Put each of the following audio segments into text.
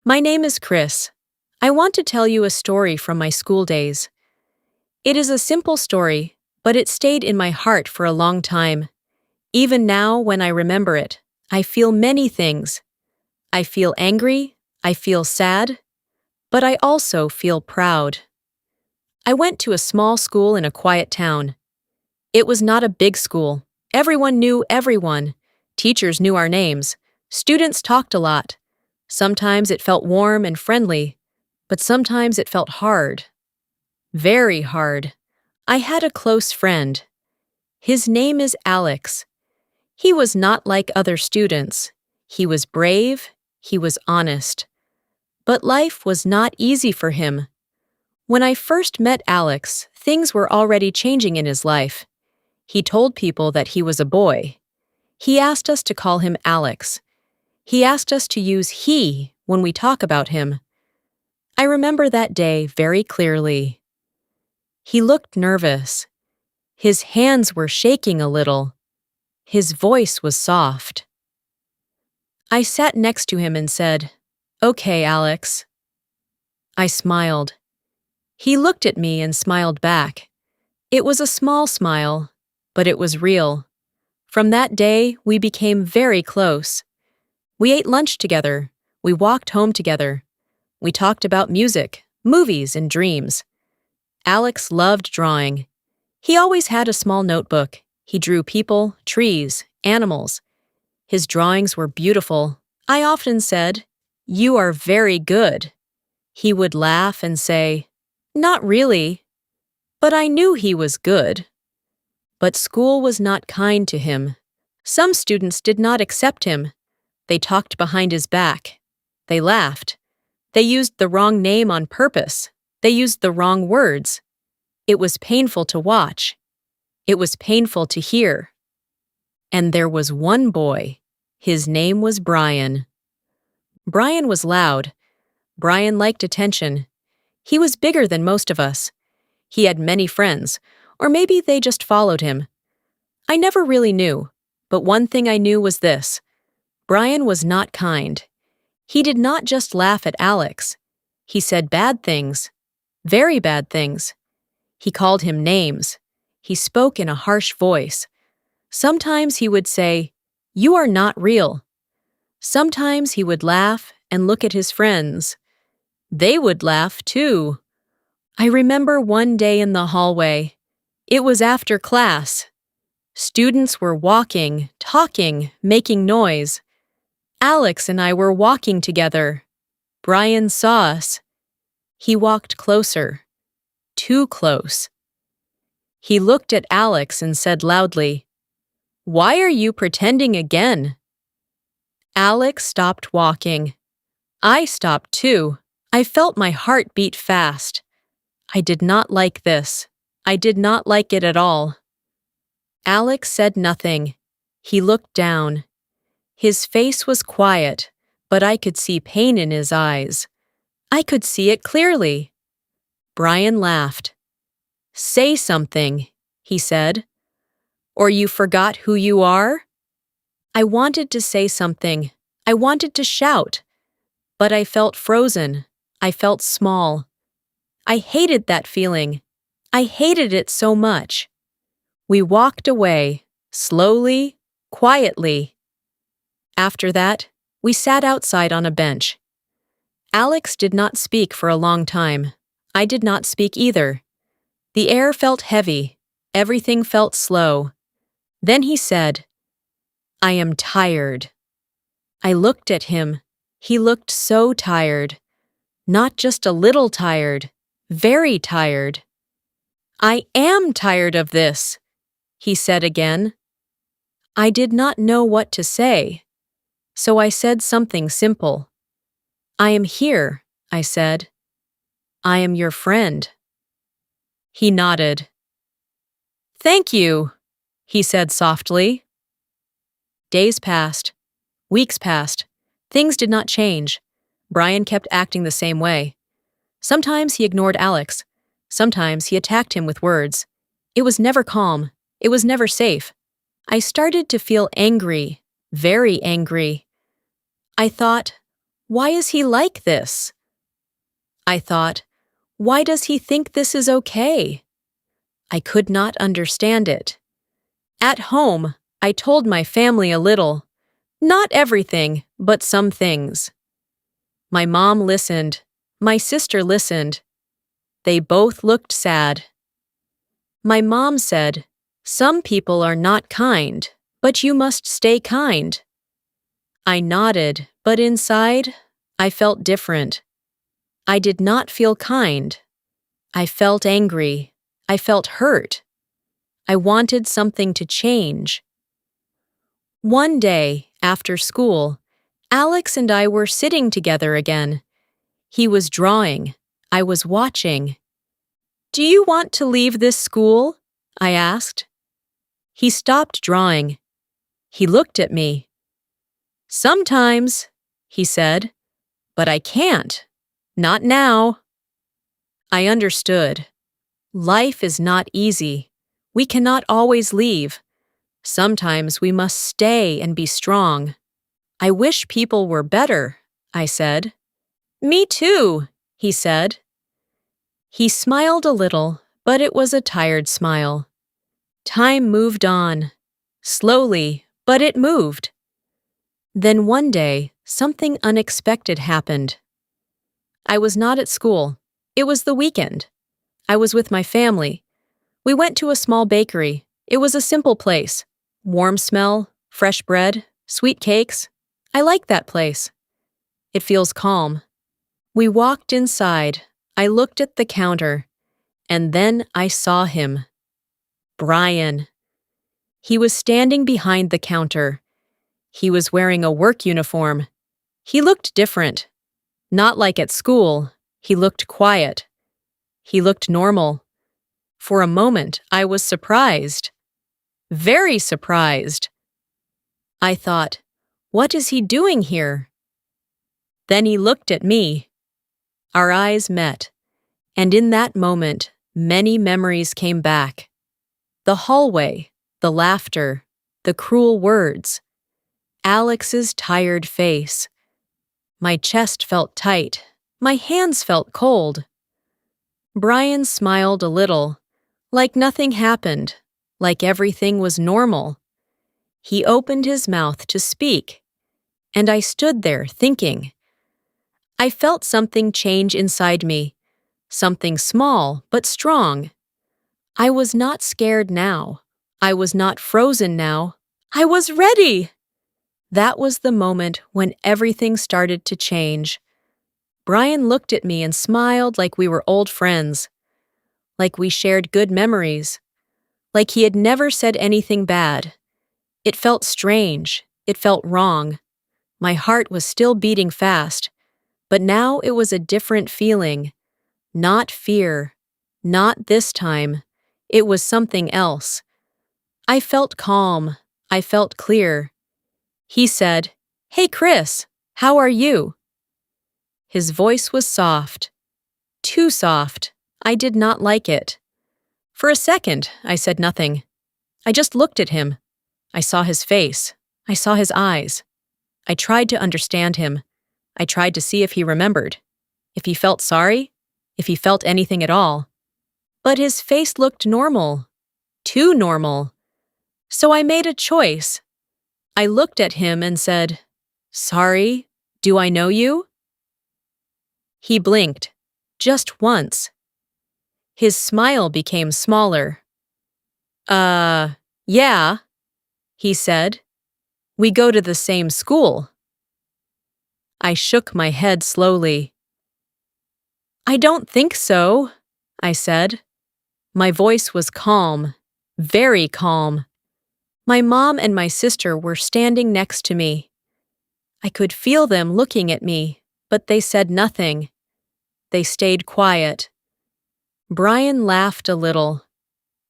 My name is Chris. I want to tell you a story from my school days. It is a simple story, but it stayed in my heart for a long time. Even now, when I remember it, I feel many things. I feel angry, I feel sad, but I also feel proud. I went to a small school in a quiet town. It was not a big school. Everyone knew everyone. Teachers knew our names. Students talked a lot. Sometimes it felt warm and friendly, but sometimes it felt hard. Very hard. I had a close friend. His name is Alex. He was not like other students. He was brave, he was honest. But life was not easy for him. When I first met Alex, things were already changing in his life. He told people that he was a boy. He asked us to call him Alex. He asked us to use he when we talk about him. I remember that day very clearly. He looked nervous. His hands were shaking a little. His voice was soft. I sat next to him and said, "Okay, Alex." I smiled. He looked at me and smiled back. It was a small smile, but it was real. From that day, we became very close. We ate lunch together. We walked home together. We talked about music, movies, and dreams. Alex loved drawing. He always had a small notebook. He drew people, trees, animals. His drawings were beautiful. I often said, "You are very good." He would laugh and say, "Not really." But I knew he was good. But school was not kind to him. Some students did not accept him. They talked behind his back. They laughed. They used the wrong name on purpose. They used the wrong words. It was painful to watch. It was painful to hear. And there was one boy. His name was Brian. Brian was loud. Brian liked attention. He was bigger than most of us. He had many friends, or maybe they just followed him. I never really knew, but one thing I knew was this. Brian was not kind. He did not just laugh at Alex. He said bad things, very bad things. He called him names. He spoke in a harsh voice. Sometimes he would say, "You are not real." Sometimes he would laugh and look at his friends. They would laugh too. I remember one day in the hallway. It was after class. Students were walking, talking, making noise. Alex and I were walking together. Brian saw us. He walked closer. Too close. He looked at Alex and said loudly, "Why are you pretending again?" Alex stopped walking. I stopped too. I felt my heart beat fast. I did not like this. I did not like it at all. Alex said nothing. He looked down. His face was quiet, but I could see pain in his eyes. I could see it clearly. Brian laughed. "Say something," he said. "Or you forgot who you are?" I wanted to say something. I wanted to shout. But I felt frozen. I felt small. I hated that feeling. I hated it so much. We walked away, slowly, quietly. After that, we sat outside on a bench. Alex did not speak for a long time. I did not speak either. The air felt heavy. Everything felt slow. Then he said, "I am tired." I looked at him. He looked so tired. Not just a little tired, very tired. "I am tired of this," he said again. I did not know what to say. So I said something simple. "I am here," I said. "I am your friend." He nodded. "Thank you," he said softly. Days passed. Weeks passed. Things did not change. Brian kept acting the same way. Sometimes he ignored Alex. Sometimes he attacked him with words. It was never calm. It was never safe. I started to feel angry, very angry. I thought, Why is he like this? I thought, why does he think this is okay? I could not understand it. At home, I told my family a little. Not everything, but some things. My mom listened. My sister listened. They both looked sad. My mom said, "Some people are not kind, but you must stay kind." I nodded, but inside, I felt different. I did not feel kind. I felt angry. I felt hurt. I wanted something to change. One day, after school, Alex and I were sitting together again. He was drawing. I was watching. "Do you want to leave this school?" I asked. He stopped drawing. He looked at me. "Sometimes," he said, "but I can't. Not now." I understood. Life is not easy. We cannot always leave. Sometimes we must stay and be strong. "I wish people were better," I said. "Me too," he said. He smiled a little, but it was a tired smile. Time moved on. Slowly, but it moved. Then one day, something unexpected happened. I was not at school. It was the weekend. I was with my family. We went to a small bakery. It was a simple place. Warm smell, fresh bread, sweet cakes. I like that place. It feels calm. We walked inside. I looked at the counter. And then I saw him. Brian. He was standing behind the counter. He was wearing a work uniform. He looked different. Not like at school. He looked quiet. He looked normal. For a moment, I was surprised. Very surprised. I thought, what is he doing here? Then he looked at me. Our eyes met, and in that moment, many memories came back. The hallway, the laughter, the cruel words, Alex's tired face. My chest felt tight. My hands felt cold. Brian smiled a little, like nothing happened, like everything was normal. He opened his mouth to speak, and I stood there thinking. I felt something change inside me, something small but strong. I was not scared now. I was not frozen now. I was ready! That was the moment when everything started to change. Brian looked at me and smiled like we were old friends, like we shared good memories, like he had never said anything bad. It felt strange. It felt wrong. My heart was still beating fast, but now it was a different feeling. Not fear. Not this time. It was something else. I felt calm. I felt clear. He said, "Hey, Chris, how are you?" His voice was soft. Too soft. I did not like it. For a second, I said nothing. I just looked at him. I saw his face. I saw his eyes. I tried to understand him. I tried to see if he remembered, if he felt sorry, if he felt anything at all. But his face looked normal. Too normal. So I made a choice. I looked at him and said, "Sorry, do I know you?" He blinked, just once. His smile became smaller. Yeah," he said. "We go to the same school." I shook my head slowly. "I don't think so," I said. My voice was calm, very calm. My mom and my sister were standing next to me. I could feel them looking at me, but they said nothing. They stayed quiet. Brian laughed a little,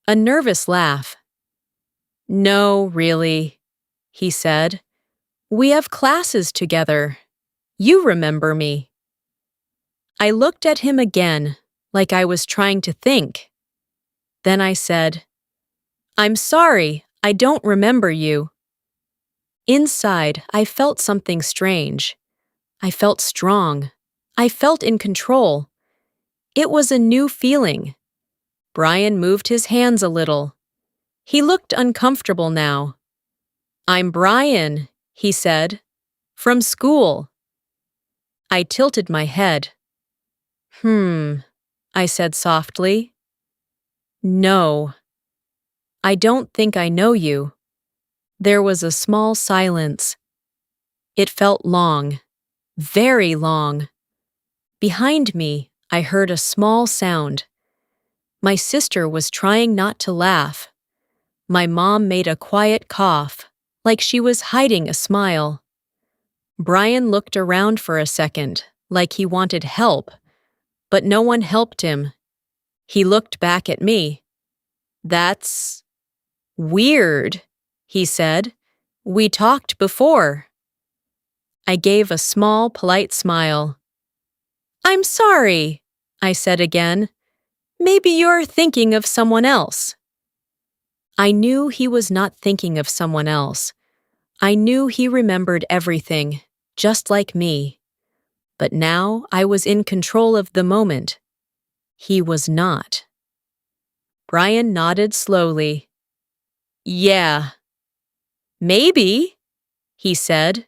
a nervous laugh. "No, really," he said. "We have classes together. You remember me." I looked at him again, like I was trying to think. Then I said, "I'm sorry, I don't remember you." Inside, I felt something strange. I felt strong. I felt in control. It was a new feeling. Brian moved his hands a little. He looked uncomfortable now. "I'm Brian," he said. "From school." I tilted my head. I said softly. "No. I don't think I know you." There was a small silence. It felt long, very long. Behind me, I heard a small sound. My sister was trying not to laugh. My mom made a quiet cough, like she was hiding a smile. Brian looked around for a second, like he wanted help, but no one helped him. He looked back at me. "That's weird," he said. "We talked before." I gave a small, polite smile. "I'm sorry," I said again. "Maybe you're thinking of someone else." I knew he was not thinking of someone else. I knew he remembered everything, just like me. But now I was in control of the moment. He was not. Brian nodded slowly. "Yeah." "Maybe," he said.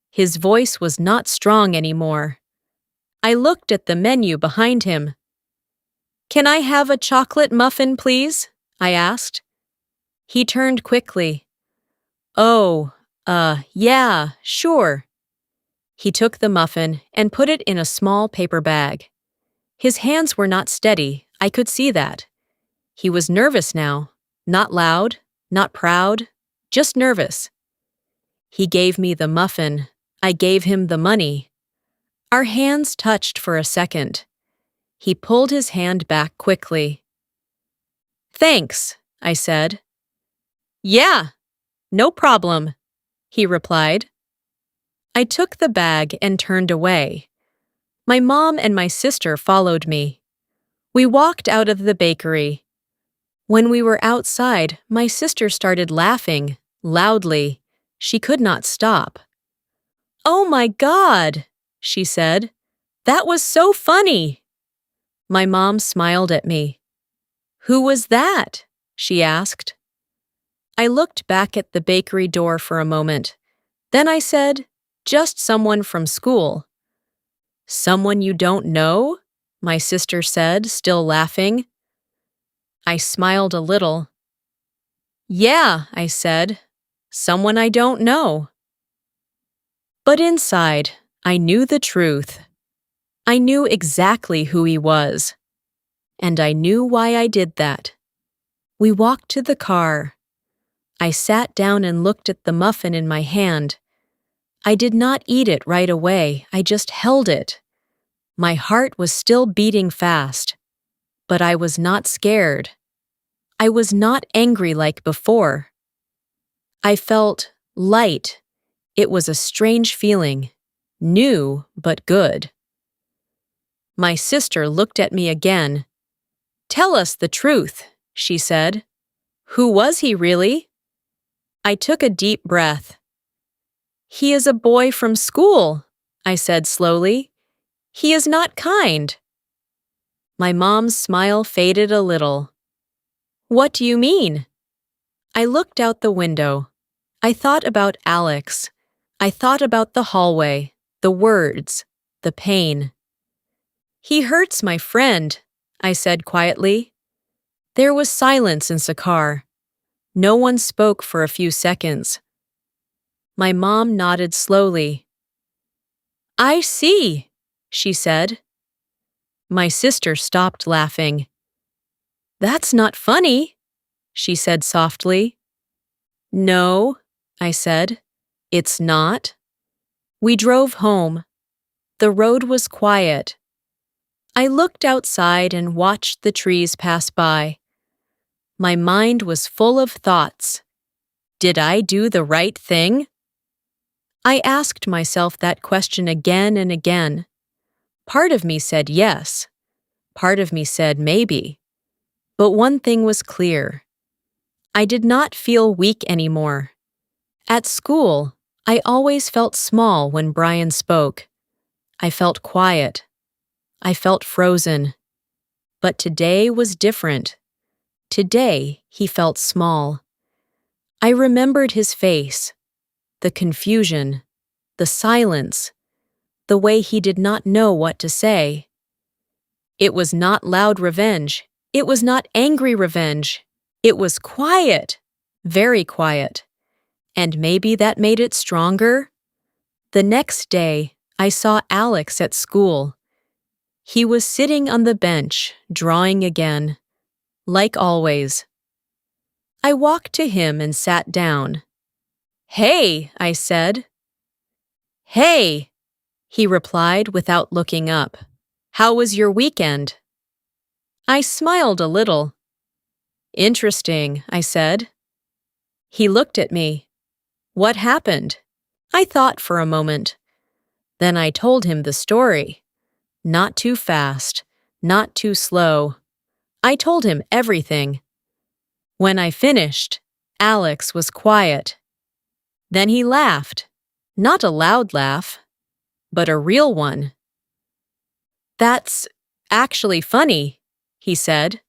His voice was not strong anymore. I looked at the menu behind him. "Can I have a chocolate muffin, please?" I asked. He turned quickly. "Oh, yeah, sure." He took the muffin and put it in a small paper bag. His hands were not steady, I could see that. He was nervous now, not loud, not proud, just nervous. He gave me the muffin. I gave him the money. Our hands touched for a second. He pulled his hand back quickly. "Thanks," I said. "Yeah, no problem," he replied. I took the bag and turned away. My mom and my sister followed me. We walked out of the bakery. When we were outside, my sister started laughing, loudly. She could not stop. "Oh my God," she said. "That was so funny." My mom smiled at me. "Who was that?" she asked. I looked back at the bakery door for a moment. Then I said, "Just someone from school." "Someone you don't know?" my sister said, still laughing. I smiled a little. "Yeah," I said, "someone I don't know." But inside, I knew the truth. I knew exactly who he was. And I knew why I did that. We walked to the car. I sat down and looked at the muffin in my hand. I did not eat it right away, I just held it. My heart was still beating fast. But I was not scared. I was not angry like before. I felt light. It was a strange feeling, new but good. My sister looked at me again. "Tell us the truth," she said. "Who was he really?" I took a deep breath. "He is a boy from school," I said slowly. "He is not kind." My mom's smile faded a little. "What do you mean?" I looked out the window. I thought about Alex. I thought about the hallway, the words, the pain. "He hurts my friend," I said quietly. There was silence in Sakar. No one spoke for a few seconds. My mom nodded slowly. "I see," she said. My sister stopped laughing. "That's not funny," she said softly. "No," I said. "It's not." We drove home. The road was quiet. I looked outside and watched the trees pass by. My mind was full of thoughts. Did I do the right thing? I asked myself that question again and again. Part of me said yes. Part of me said maybe. But one thing was clear. I did not feel weak anymore. At school, I always felt small when Brian spoke. I felt quiet. I felt frozen. But today was different. Today, he felt small. I remembered his face, the confusion, the silence, the way he did not know what to say. It was not loud revenge. It was not angry revenge. It was quiet, very quiet. And maybe that made it stronger? The next day, I saw Alex at school. He was sitting on the bench, drawing again, like always. I walked to him and sat down. "Hey," I said. "Hey," he replied without looking up. "How was your weekend?" I smiled a little. "Interesting," I said. He looked at me. "What happened?" I thought for a moment. Then I told him the story. Not too fast, not too slow. I told him everything. When I finished, Alex was quiet. Then he laughed. Not a loud laugh, but a real one. "That's actually funny," he said.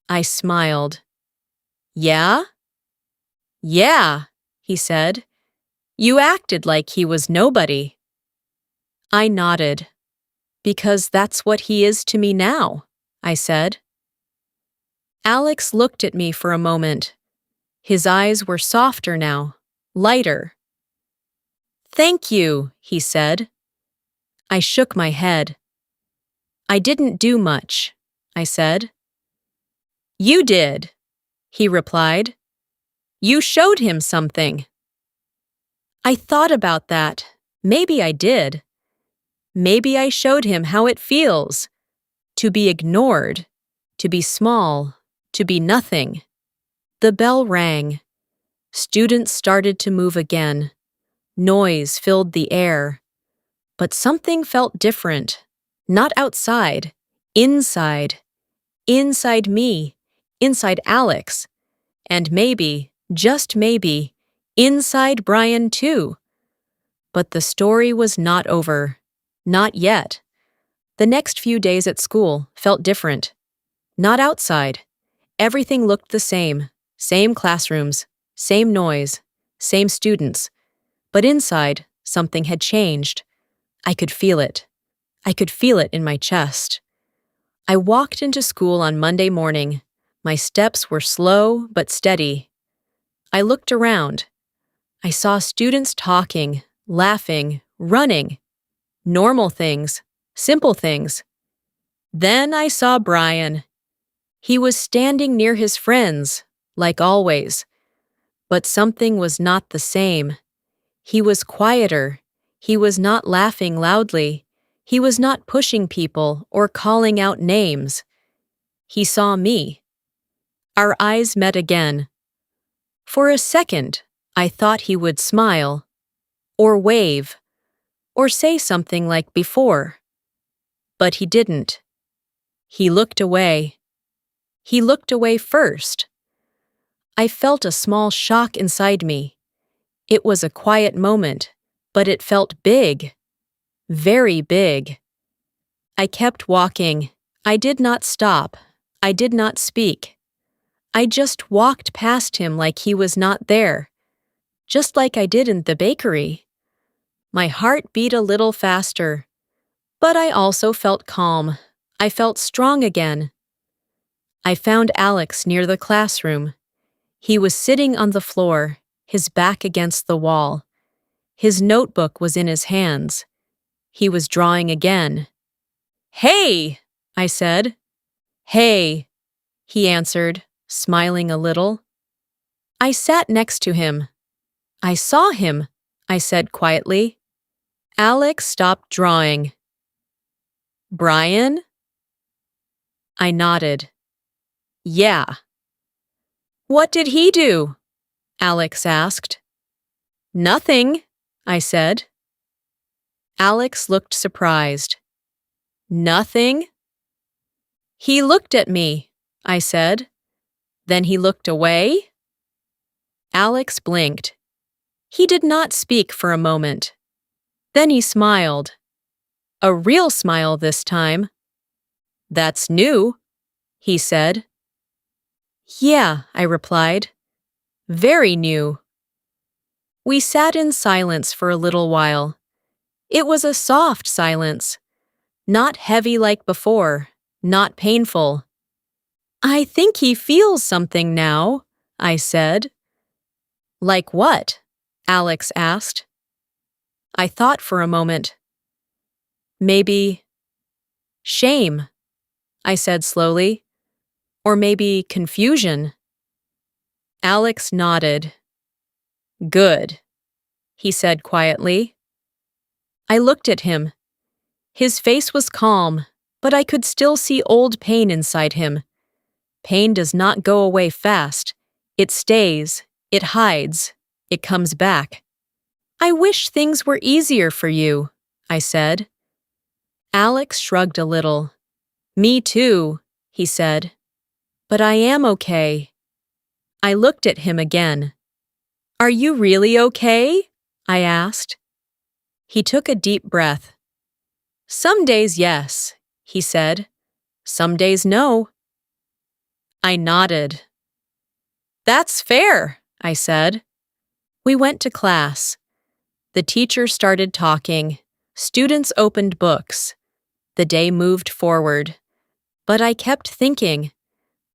I smiled. "Yeah?" "Yeah," he said. "You acted like he was nobody." I nodded. "Because that's what he is to me now," I said. Alex looked at me for a moment. His eyes were softer now, lighter. "Thank you," he said. I shook my head. "I didn't do much," I said. "You did," he replied. "You showed him something." I thought about that. Maybe I did. Maybe I showed him how it feels to be ignored, to be small, to be nothing. The bell rang. Students started to move again. Noise filled the air. But something felt different. Not outside, inside. Inside me, inside Alex. And maybe, just maybe, inside Brian too. But the story was not over. Not yet. The next few days at school felt different. Not outside. Everything looked the same. Same classrooms, same noise, same students. But inside, something had changed. I could feel it. I could feel it in my chest. I walked into school on Monday morning. My steps were slow but steady. I looked around. I saw students talking, laughing, running. Normal things, simple things. Then I saw Brian. He was standing near his friends, like always. But something was not the same. He was quieter. He was not laughing loudly. He was not pushing people or calling out names. He saw me. Our eyes met again. For a second, I thought he would smile, or wave, or say something like before. But he didn't. He looked away. He looked away first. I felt a small shock inside me. It was a quiet moment, but it felt big. Very big. I kept walking. I did not stop. I did not speak. I just walked past him like he was not there, just like I did in the bakery. My heart beat a little faster, but I also felt calm. I felt strong again. I found Alex near the classroom. He was sitting on the floor, his back against the wall. His notebook was in his hands. He was drawing again. "Hey!" I said. "Hey!" he answered, smiling a little. I sat next to him. "I saw him," I said quietly. Alex stopped drawing. "Brian?" I nodded. "Yeah." "What did he do?" Alex asked. "Nothing," I said. Alex looked surprised. "Nothing?" "He looked at me," I said. "Then he looked away?" Alex blinked. He did not speak for a moment. Then he smiled. A real smile this time. That's new, he said. Yeah, I replied. Very new. We sat in silence for a little while. It was a soft silence, not heavy like before, not painful. I think he feels something now, I said. Like what? Alex asked. I thought for a moment. Maybe shame, I said slowly. Or maybe confusion. Alex nodded. Good, he said quietly. I looked at him. His face was calm, but I could still see old pain inside him. Pain does not go away fast. It stays, it hides, it comes back. I wish things were easier for you, I said. Alex shrugged a little. Me too, he said. But I am okay. I looked at him again. Are you really okay? I asked. He took a deep breath. Some days yes, he said. Some days no. I nodded. That's fair, I said. We went to class. The teacher started talking. Students opened books. The day moved forward. But I kept thinking.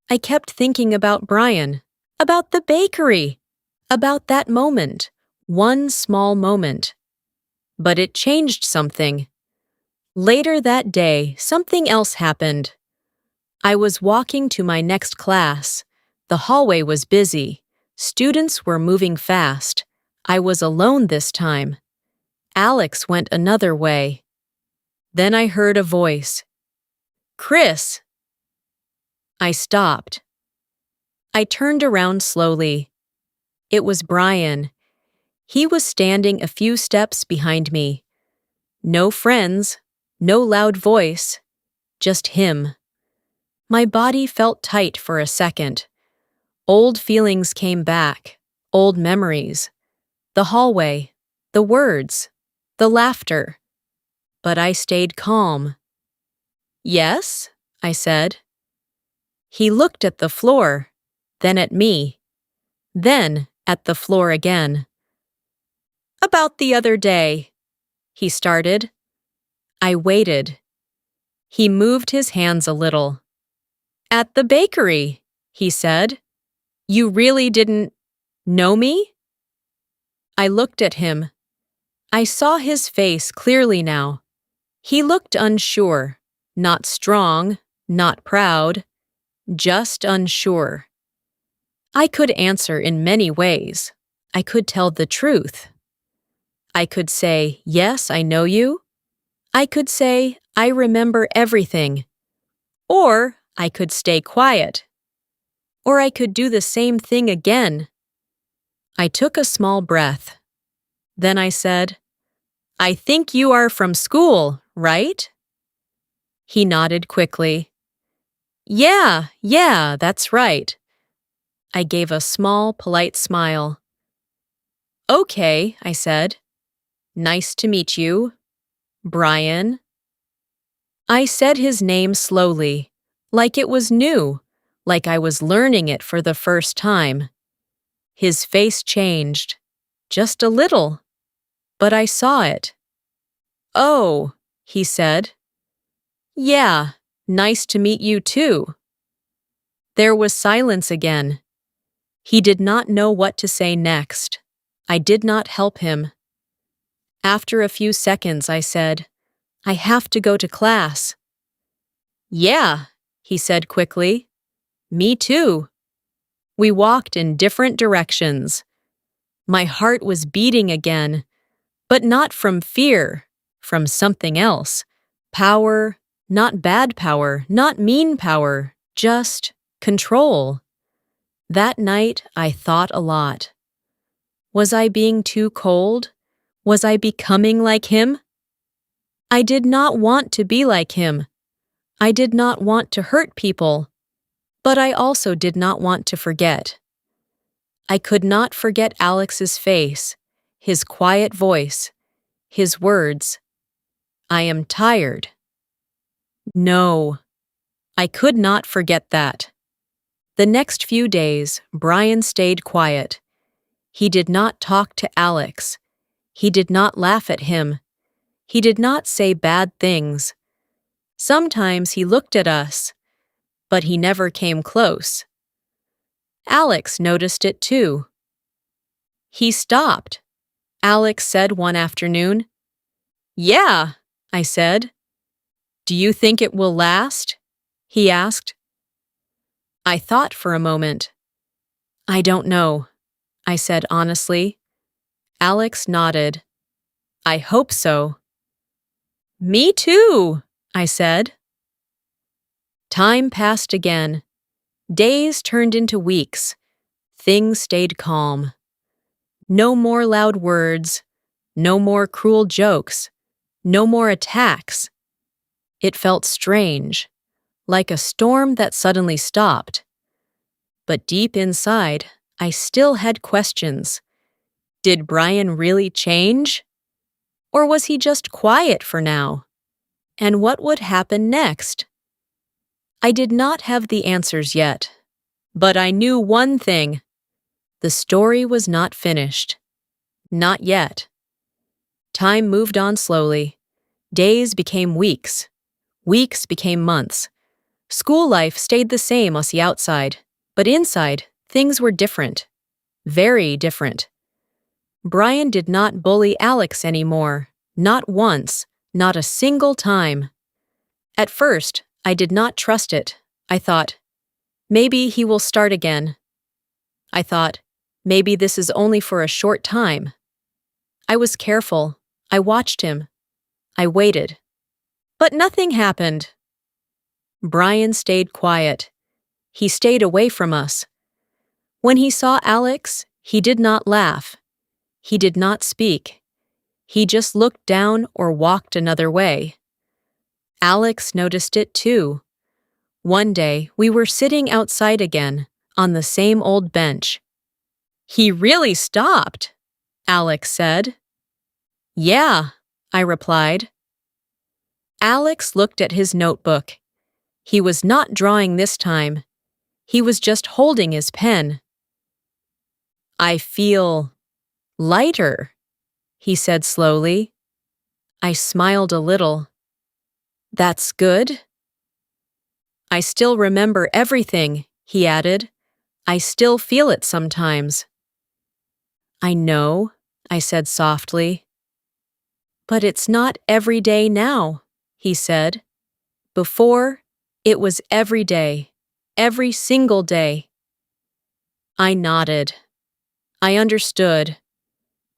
I kept thinking about Brian, about the bakery, about that moment, one small moment. But it changed something. Later that day, something else happened. I was walking to my next class. The hallway was busy. Students were moving fast. I was alone this time. Alex went another way. Then I heard a voice. Chris! I stopped. I turned around slowly. It was Brian. He was standing a few steps behind me. No friends, no loud voice, just him. My body felt tight for a second. Old feelings came back, old memories. The hallway, the words, the laughter. But I stayed calm. Yes, I said. He looked at the floor, then at me, then at the floor again. About the other day, he started. I waited. He moved his hands a little. At the bakery, he said. You really didn't know me? I looked at him. I saw his face clearly now. He looked unsure, not strong, not proud, just unsure. I could answer in many ways. I could tell the truth. I could say, yes, I know you. I could say, I remember everything. Or I could stay quiet. Or I could do the same thing again. I took a small breath. Then I said, I think you are from school, right? He nodded quickly. Yeah, that's right. I gave a small, polite smile. Okay, I said. Nice to meet you. Brian. I said his name slowly, like it was new, like I was learning it for the first time. His face changed, just a little, but I saw it. Oh, he said. Yeah, nice to meet you too. There was silence again. He did not know what to say next. I did not help him. After a few seconds, I said, I have to go to class. Yeah, he said quickly. Me too. We walked in different directions. My heart was beating again, but not from fear, from something else. Power, not bad power, not mean power, just control. That night, I thought a lot. Was I being too cold? Was I becoming like him? I did not want to be like him. I did not want to hurt people. But I also did not want to forget. I could not forget Alex's face, his quiet voice, his words. I am tired. No, I could not forget that. The next few days, Brian stayed quiet. He did not talk to Alex. He did not laugh at him. He did not say bad things. Sometimes he looked at us, but he never came close. Alex noticed it too. He stopped. Alex said one afternoon. "Yeah," I said. "Do you think it will last?" he asked. I thought for a moment. "I don't know," I said honestly. Alex nodded. "I hope so." "Me too," I said. Time passed again. Days turned into weeks. Things stayed calm. No more loud words. No more cruel jokes. No more attacks. It felt strange, like a storm that suddenly stopped. But deep inside, I still had questions. Did Brian really change? Or was he just quiet for now? And what would happen next? I did not have the answers yet, but I knew one thing. The story was not finished. Not yet. Time moved on slowly. Days became weeks. Weeks became months. School life stayed the same on the outside, but inside, things were different. Very different. Brian did not bully Alex anymore. Not once. Not a single time. At first, I did not trust it. I thought, maybe he will start again. I thought, maybe this is only for a short time. I was careful. I watched him. I waited. But nothing happened. Brian stayed quiet. He stayed away from us. When he saw Alex, he did not laugh. He did not speak. He just looked down or walked another way. Alex noticed it too. One day, we were sitting outside again, on the same old bench. "He really stopped," Alex said. "Yeah," I replied. Alex looked at his notebook. He was not drawing this time. He was just holding his pen. "I feel lighter," he said slowly. I smiled a little. "That's good." "I still remember everything," he added. "I still feel it sometimes." "I know," I said softly. "But it's not every day now," he said. "Before, it was every day, every single day." I nodded. I understood.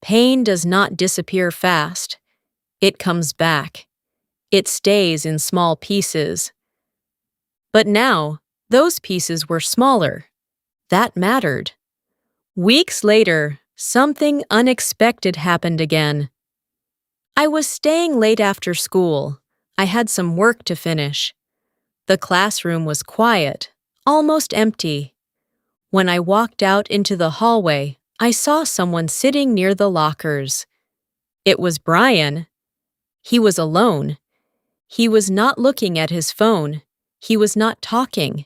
Pain does not disappear fast. It comes back. It stays in small pieces. But now, those pieces were smaller. That mattered. Weeks later, something unexpected happened again. I was staying late after school. I had some work to finish. The classroom was quiet, almost empty. When I walked out into the hallway, I saw someone sitting near the lockers. It was Brian. He was alone. He was not looking at his phone. He was not talking.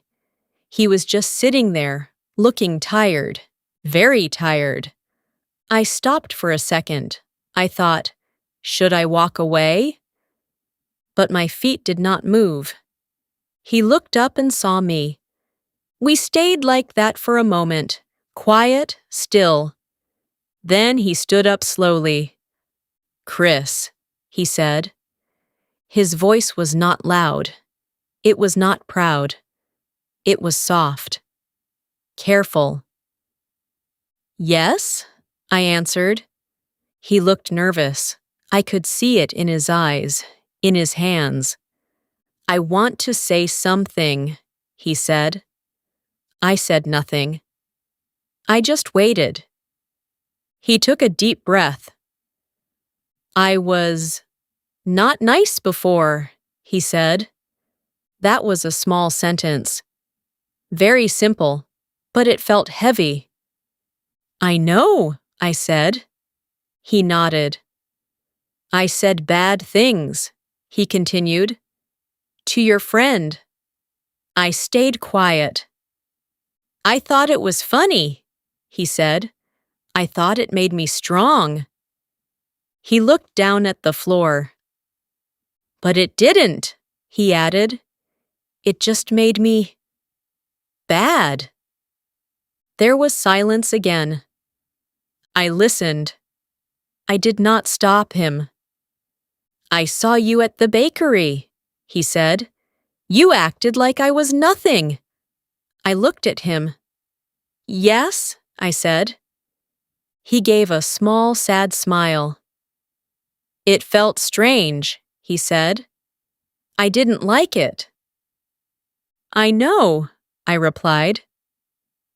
He was just sitting there, looking tired, very tired. I stopped for a second. I thought, should I walk away? But my feet did not move. He looked up and saw me. We stayed like that for a moment, quiet, still. Then he stood up slowly. "Chris," he said. His voice was not loud. It was not proud. It was soft. Careful. "Yes?" I answered. He looked nervous. I could see it in his eyes, in his hands. "I want to say something," he said. I said nothing. I just waited. He took a deep breath. "I was not nice before," he said. That was a small sentence. Very simple, but it felt heavy. "I know," I said. He nodded. "I said bad things," he continued. To your friend. I stayed quiet. I thought it was funny, he said. I thought it made me strong. He looked down at the floor. But it didn't, he added. It just made me bad. There was silence again. I listened. I did not stop him. I saw you at the bakery, he said. You acted like I was nothing. I looked at him. Yes, I said. He gave a small, sad smile. It felt strange, he said. I didn't like it. I know, I replied.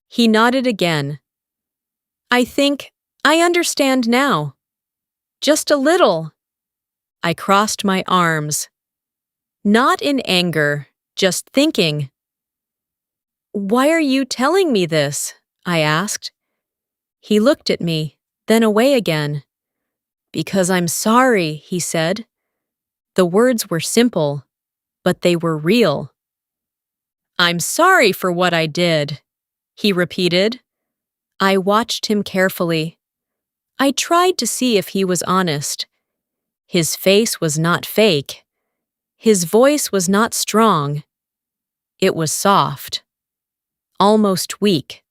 He nodded again. I think I understand now. Just a little. I crossed my arms. Not in anger, just thinking. Why are you telling me this? I asked. He looked at me, then away again. Because I'm sorry, he said. The words were simple, but they were real. I'm sorry for what I did, he repeated. I watched him carefully. I tried to see if he was honest. His face was not fake. His voice was not strong. It was soft, almost weak.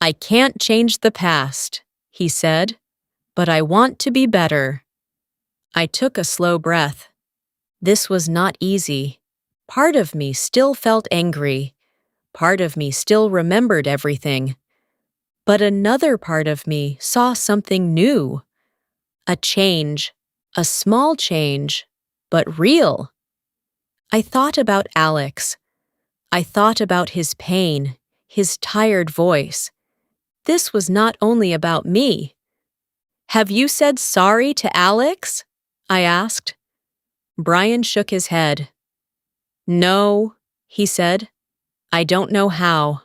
I can't change the past, he said, but I want to be better. I took a slow breath. This was not easy. Part of me still felt angry. Part of me still remembered everything. But another part of me saw something new. A change, a small change, but real. I thought about Alex. I thought about his pain, his tired voice. This was not only about me. Have you said sorry to Alex? I asked. Brian shook his head. No, he said. I don't know how.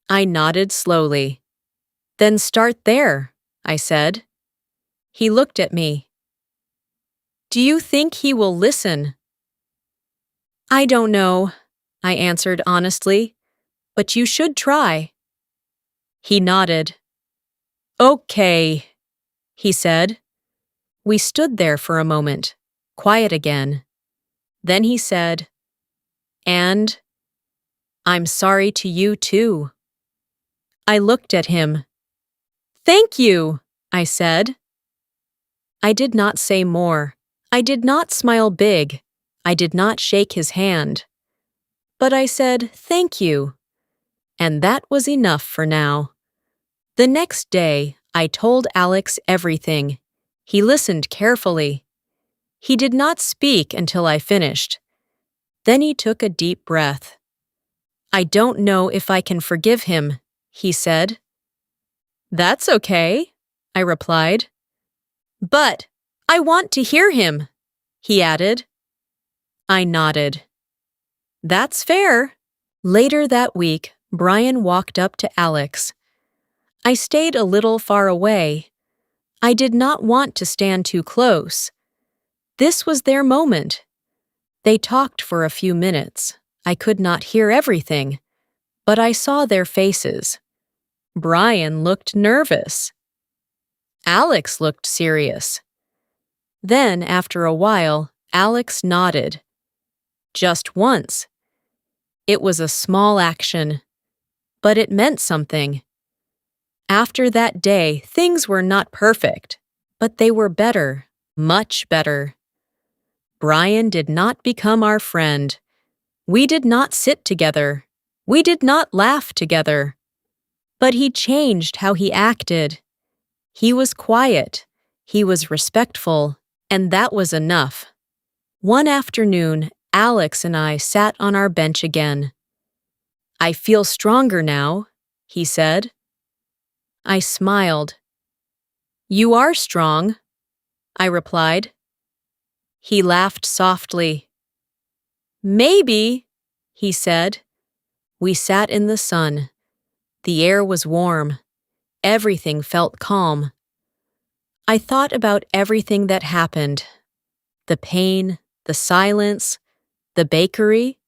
I nodded slowly. Then start there, I said. He looked at me. Do you think he will listen? I don't know, I answered honestly, but you should try. He nodded. Okay, he said. We stood there for a moment, quiet again. Then he said, and I'm sorry to you too. I looked at him. Thank you, I said. I did not say more. I did not smile big. I did not shake his hand. But I said, thank you. And that was enough for now. The next day, I told Alex everything. He listened carefully. He did not speak until I finished. Then he took a deep breath. I don't know if I can forgive him, he said. That's okay, I replied. But I want to hear him, he added. I nodded. That's fair. Later that week, Brian walked up to Alex. I stayed a little far away. I did not want to stand too close. This was their moment. They talked for a few minutes. I could not hear everything, but I saw their faces. Brian looked nervous. Alex looked serious. Then, after a while, Alex nodded. Just once. It was a small action, but it meant something. After that day, things were not perfect, but they were better, much better. Brian did not become our friend. We did not sit together. We did not laugh together. But he changed how he acted. He was quiet. He was respectful, and that was enough. One afternoon, Alex and I sat on our bench again. I feel stronger now, he said. I smiled. You are strong, I replied. He laughed softly. Maybe, he said. We sat in the sun. The air was warm. Everything felt calm. I thought about everything that happened. The pain, the silence, the bakery,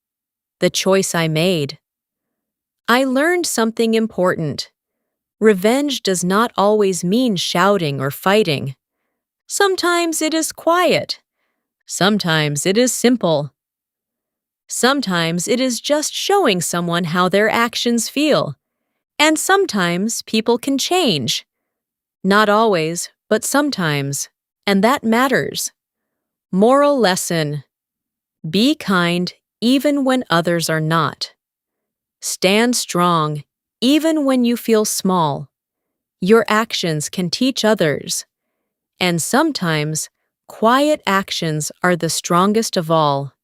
the choice I made. I learned something important. Revenge does not always mean shouting or fighting. Sometimes it is quiet. Sometimes it is simple. Sometimes it is just showing someone how their actions feel. And sometimes people can change. Not always, but sometimes. And that matters. Moral lesson: be kind even when others are not. Stand strong even when you feel small. Your actions can teach others. And sometimes, quiet actions are the strongest of all.